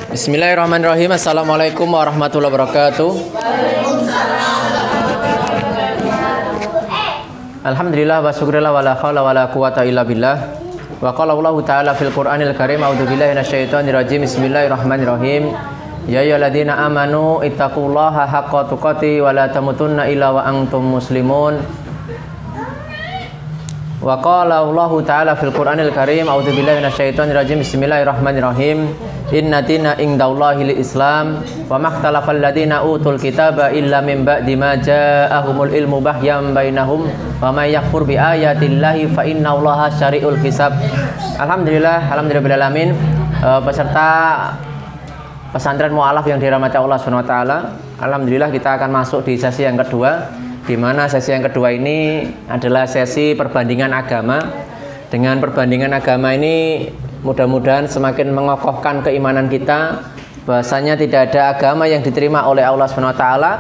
Bismillahirrahmanirrahim. Assalamualaikum warahmatullahi wabarakatuh. Alhamdulillah wa syukurillah wa la hawla wa la quwata illa billah. Wa qala Allahu ta'ala fil Qur'anil Karim, a'udzu billahi minasyaitonir rajim. Bismillahirrahmanirrahim. Ya ayyuhalladzina amanu ittaqullaha haqqa tuqatih wa la tamutunna illa wa antum muslimun. Wa qala Allahu ta'ala fil Qur'anil Karim, a'udzu billahi minasyaitonir rajim. Bismillahirrahmanirrahim. Inna dina indallahil Islam wa makhtalafal ladzina utul kitaba illa min ba'di ma ja'ahumul ilmu bahyam bainahum wa may yakfur bi ayatillahi fa innallaha syari'ul hisab. Alhamdulillahirabbil alamin. Peserta pesantren mualaf yang dirahmati Allah Subhanahu wa taala, alhamdulillah kita akan masuk di sesi yang kedua, di mana sesi yang kedua ini adalah sesi perbandingan agama. Dengan perbandingan agama ini mudah-mudahan semakin mengokohkan keimanan kita bahwasanya tidak ada agama yang diterima oleh Allah Subhanahu wa taala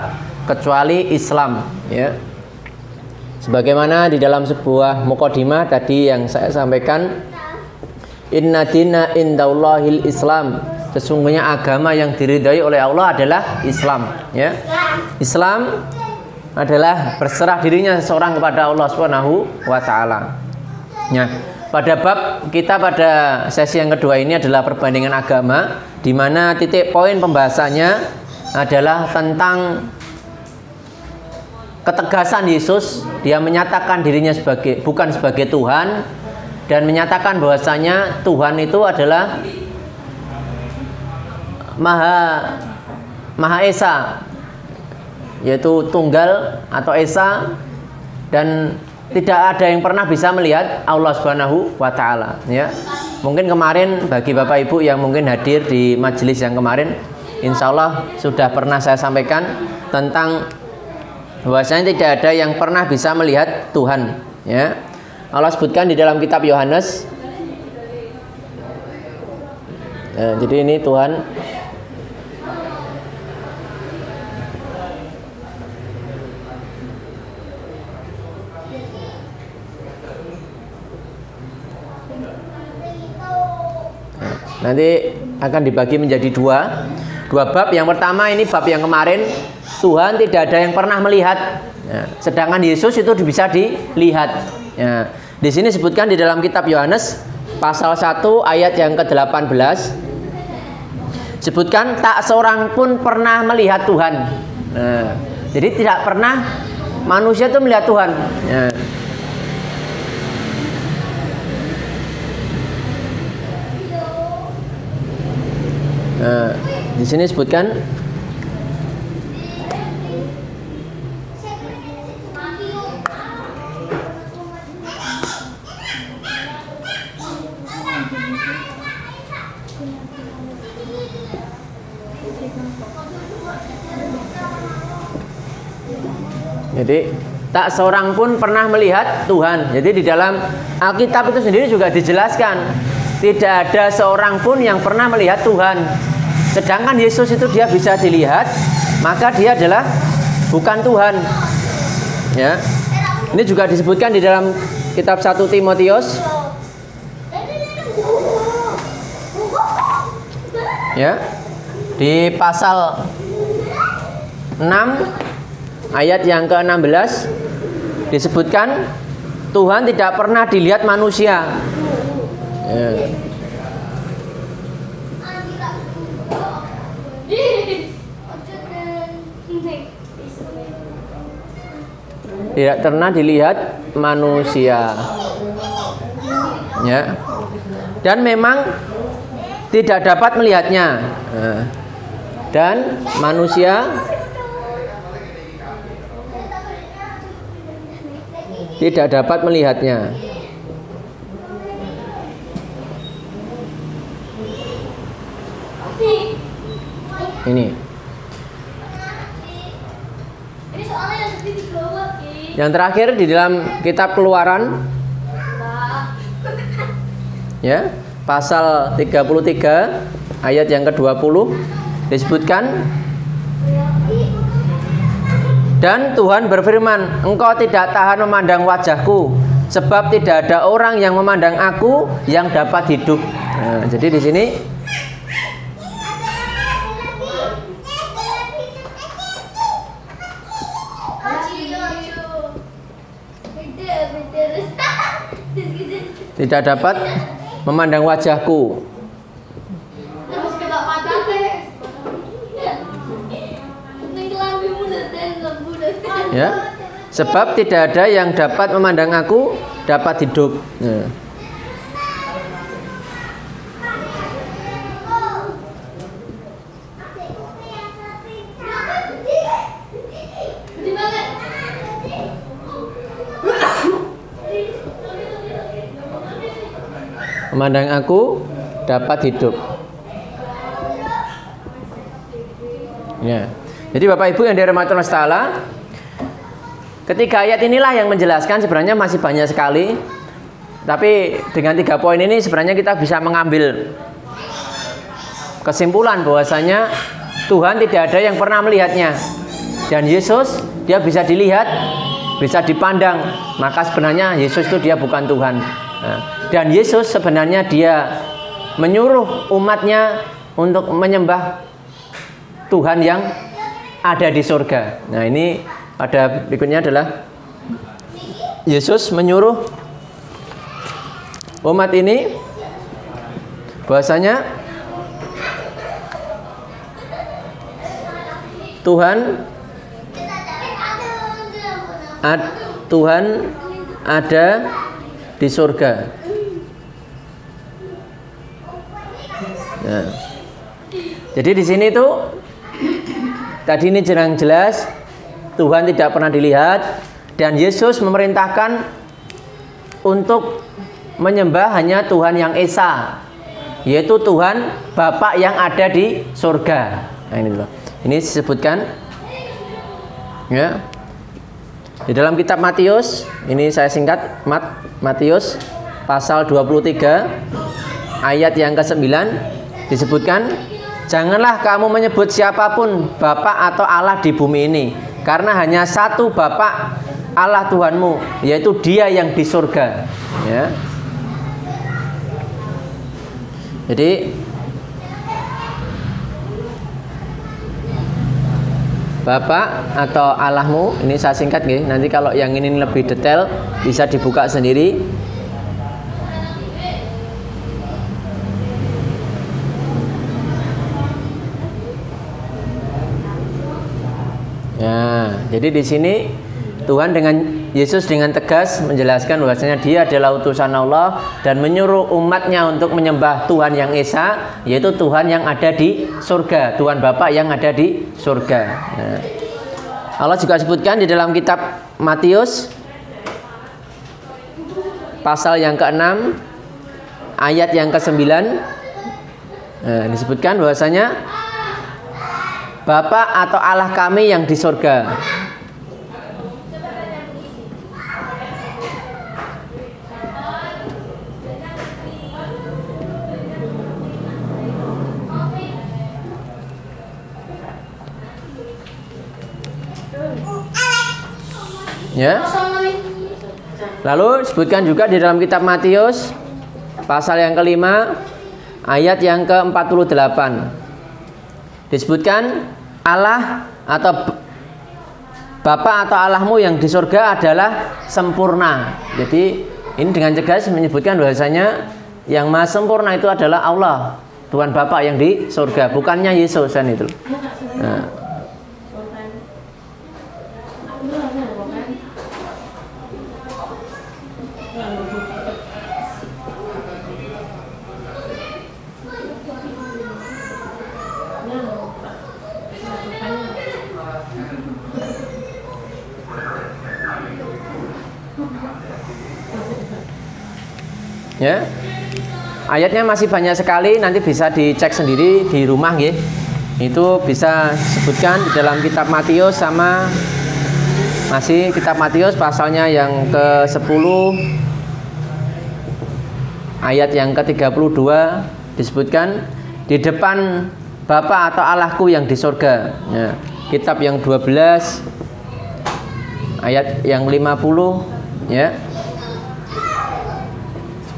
kecuali Islam, ya. Sebagaimana di dalam sebuah mukadimah tadi yang saya sampaikan, inna dina indallahil Islam, sesungguhnya agama yang diridhai oleh Allah adalah Islam, ya. Islam adalah berserah dirinya seseorang kepada Allah Subhanahu wa taala. Nah, pada bab kita pada sesi yang kedua ini adalah perbandingan agama, di mana titik poin pembahasannya adalah tentang ketegasan Yesus. Dia menyatakan dirinya bukan sebagai Tuhan dan menyatakan bahwasanya Tuhan itu adalah Maha Esa, yaitu tunggal atau Esa, dan tidak ada yang pernah bisa melihat Allah Subhanahu wa taala, ya. Mungkin kemarin bagi Bapak Ibu yang mungkin hadir di majelis yang kemarin, insya Allah sudah pernah saya sampaikan tentang bahwasanya tidak ada yang pernah bisa melihat Tuhan, ya. Allah sebutkan di dalam kitab Yohanes. Jadi ini Tuhan. Nanti akan dibagi menjadi dua bab. Yang pertama ini bab yang kemarin, Tuhan tidak ada yang pernah melihat, ya. Sedangkan Yesus itu bisa dilihat, ya. Di sini disebutkan di dalam kitab Yohanes pasal 1 ayat yang ke-18, sebutkan tak seorang pun pernah melihat Tuhan. Nah, jadi tidak pernah manusia itu melihat Tuhan, ya. Nah, di sini disebutkan jadi tak seorang pun pernah melihat Tuhan. Jadi di dalam Alkitab itu sendiri juga dijelaskan tidak ada seorang pun yang pernah melihat Tuhan. Sedangkan Yesus itu dia bisa dilihat, maka dia adalah bukan Tuhan, ya. Ini juga disebutkan di dalam kitab 1 Timotius, ya, di pasal 6 ayat yang ke-16 disebutkan Tuhan tidak pernah dilihat manusia, ya. Tidak pernah dilihat manusia, ya. Dan memang tidak dapat melihatnya, dan manusia tidak dapat melihatnya. Ini yang terakhir di dalam kitab Keluaran, ya, pasal 33 ayat yang ke-20 disebutkan, dan Tuhan berfirman, engkau tidak tahan memandang wajahku, sebab tidak ada orang yang memandang aku yang dapat hidup. Nah, jadi di sini tidak dapat memandang wajahku. Ya, sebab tidak ada yang dapat memandang aku dapat hidup. Ya. Memandang aku dapat hidup. Ya. Jadi Bapak Ibu yang dirahmati Allah Ta'ala, ketiga ayat inilah yang menjelaskan, sebenarnya masih banyak sekali. Tapi dengan 3 poin ini sebenarnya kita bisa mengambil kesimpulan bahwasanya Tuhan tidak ada yang pernah melihatnya. Dan Yesus dia bisa dilihat, bisa dipandang. Maka sebenarnya Yesus itu dia bukan Tuhan. Dan Yesus sebenarnya dia menyuruh umatnya untuk menyembah Tuhan yang ada di surga. Nah, ini pada berikutnya adalah Yesus menyuruh umat ini bahwasanya Tuhan ada di surga. Nah, jadi di sini tuh tadi ini jelas Tuhan tidak pernah dilihat dan Yesus memerintahkan untuk menyembah hanya Tuhan yang esa, yaitu Tuhan Bapa yang ada di surga. Nah, ini loh. Ini disebutkan ya di dalam kitab Matius. Ini saya singkat, Matius pasal 23 ayat yang ke-9 disebutkan, janganlah kamu menyebut siapapun Bapa atau Allah di bumi ini, karena hanya satu Bapa, Allah Tuhanmu, yaitu Dia yang di surga. Ya. Jadi Bapak atau Allahmu, ini saya singkat nggih. Nanti kalau yang ini lebih detail bisa dibuka sendiri. Ya, jadi di sini Yesus dengan tegas menjelaskan bahwasanya Dia adalah utusan Allah dan menyuruh umatnya untuk menyembah Tuhan yang esa, yaitu Tuhan yang ada di surga, Tuhan Bapa yang ada di surga. Nah, Allah juga sebutkan di dalam kitab Matius pasal yang ke-6 ayat yang ke-9, nah, disebutkan bahwasanya Bapa atau Allah kami yang di surga. Ya. Lalu disebutkan juga di dalam kitab Matius pasal yang ke-5 ayat yang ke-48. Disebutkan Allah atau Bapa atau Allahmu yang di surga adalah sempurna. Jadi ini dengan tegas menyebutkan bahwasanya yang maha sempurna itu adalah Allah, Tuhan Bapa yang di surga, bukannya Yesus kan itu. Nah. Ya, ayatnya masih banyak sekali, nanti bisa dicek sendiri di rumah ya. Itu bisa disebutkan di dalam kitab Matius, sama masih kitab Matius pasalnya yang ke-10 ayat yang ke-32 disebutkan di depan Bapa atau Allahku yang di surga. Ya, kitab yang 12 ayat yang 50 ya.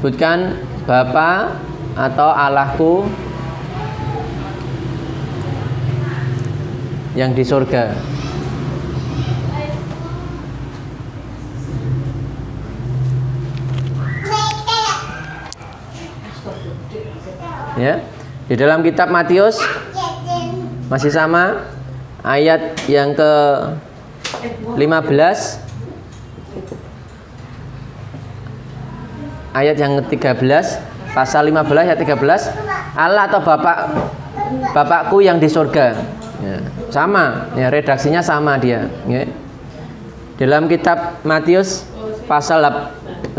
Sebutkan Bapa atau Allahku yang di surga. ya. Di dalam kitab Matius masih sama, ayat yang ke 15, ayat yang ke-13, pasal 15 ayat 13, Allah atau Bapakku yang di surga. Ya, sama, ya, redaksinya sama dia. Ya. Dalam kitab Matius pasal 18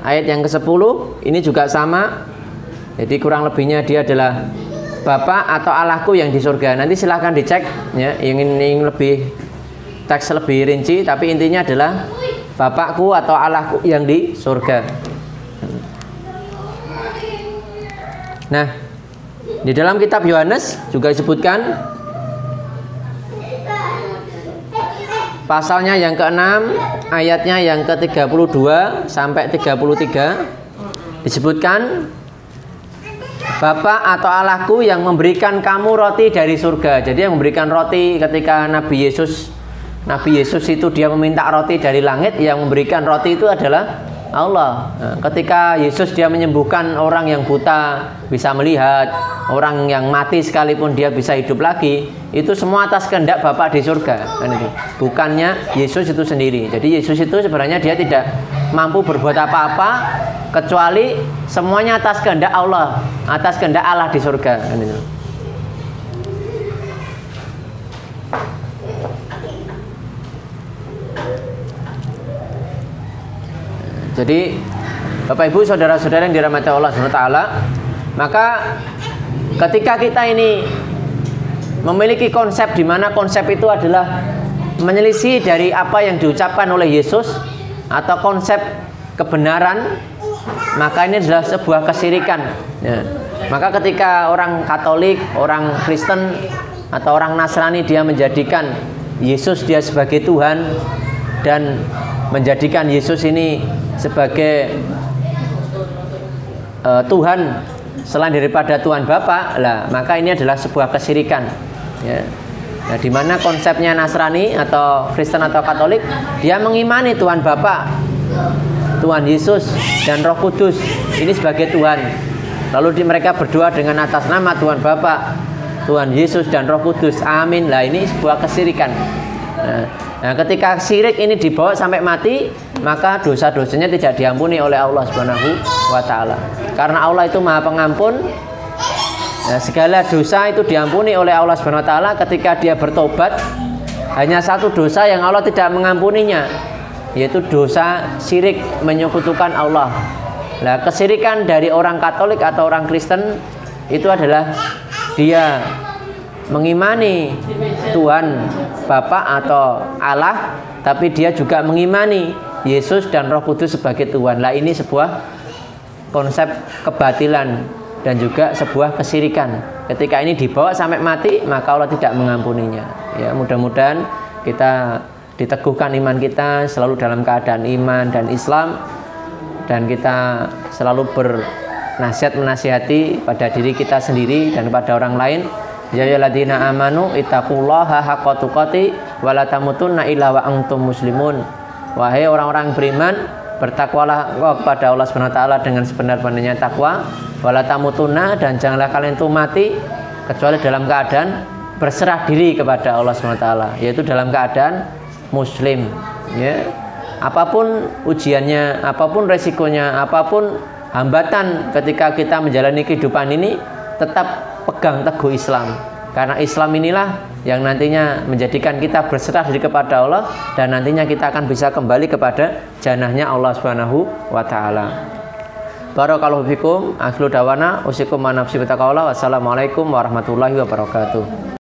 ayat yang ke-10 ini juga sama. Jadi kurang lebihnya dia adalah Bapak atau Allahku yang di surga. Nanti silahkan dicek ya, ingin lebih teks lebih rinci, tapi intinya adalah Bapakku atau Allahku yang di surga. Nah, di dalam kitab Yohanes juga disebutkan pasalnya yang ke-6, ayatnya yang ke-32 sampai 33 disebutkan Bapak atau Allahku yang memberikan kamu roti dari surga. Jadi yang memberikan roti ketika Nabi Yesus itu dia meminta roti dari langit, yang memberikan roti itu adalah Allah. Nah, ketika Yesus dia menyembuhkan orang yang buta bisa melihat, orang yang mati sekalipun dia bisa hidup lagi, itu semua atas kehendak Bapa di surga, kan itu. Bukannya Yesus itu sendiri. Jadi Yesus itu sebenarnya dia tidak mampu berbuat apa-apa kecuali semuanya atas kehendak Allah, atas kehendak Allah di surga, kan itu. Jadi Bapak Ibu saudara-saudara yang dirahmati Allah SWT, maka ketika kita ini memiliki konsep di mana konsep itu adalah menyelisih dari apa yang diucapkan oleh Yesus atau konsep kebenaran, maka ini adalah sebuah kesyirikan ya. Maka ketika orang Katolik, orang Kristen atau orang Nasrani dia menjadikan Yesus dia sebagai Tuhan dan menjadikan Yesus ini sebagai Tuhan selain daripada Tuhan Bapa, lah maka ini adalah sebuah kesyirikan ya. Nah, di mana konsepnya Nasrani atau Kristen atau Katolik dia mengimani Tuhan Bapa, Tuhan Yesus dan Roh Kudus ini sebagai Tuhan. Lalu mereka berdoa dengan atas nama Tuhan Bapa, Tuhan Yesus dan Roh Kudus. Amin. Lah ini sebuah kesyirikan. Nah, ketika syirik ini dibawa sampai mati, maka dosa-dosanya tidak diampuni oleh Allah Subhanahu wa taala. Karena Allah itu Maha Pengampun. Nah, segala dosa itu diampuni oleh Allah Subhanahu wa taala ketika dia bertobat. Hanya satu dosa yang Allah tidak mengampuninya, yaitu dosa syirik, menyekutukan Allah. Nah, kesyirikan dari orang Katolik atau orang Kristen itu adalah dia mengimani Tuhan Bapa atau Allah, tapi dia juga mengimani Yesus dan Roh Kudus sebagai Tuhan. Lah ini sebuah konsep kebatilan dan juga sebuah kesyirikan. Ketika ini dibawa sampai mati, maka Allah tidak mengampuninya. Ya, mudah-mudahan kita diteguhkan iman kita selalu dalam keadaan iman dan Islam, dan kita selalu bernasihat menasihati pada diri kita sendiri dan pada orang lain. Ya ayyuhalladzina amanu ittaqullaha haqqa tuqatih wa la tamutunna illa wa antum muslimun. Wahai orang-orang beriman, bertakwalah kepada Allah Subhanahu wa taala dengan sebenar-benarnya takwa, wa la tamutunna, dan janganlah kalian itu mati kecuali dalam keadaan berserah diri kepada Allah Subhanahu wa taala, yaitu dalam keadaan muslim ya. Apapun ujiannya, apapun resikonya, apapun hambatan ketika kita menjalani kehidupan ini, tetap pegang teguh Islam, karena Islam inilah yang nantinya menjadikan kita berserah diri kepada Allah, dan nantinya kita akan bisa kembali kepada janahnya Allah Subhanahu wa taala. Barakallahu fikum. Akhlu dawana usikum wa nafsi bitaqwallah. Wassalamualaikum warahmatullahi wabarakatuh.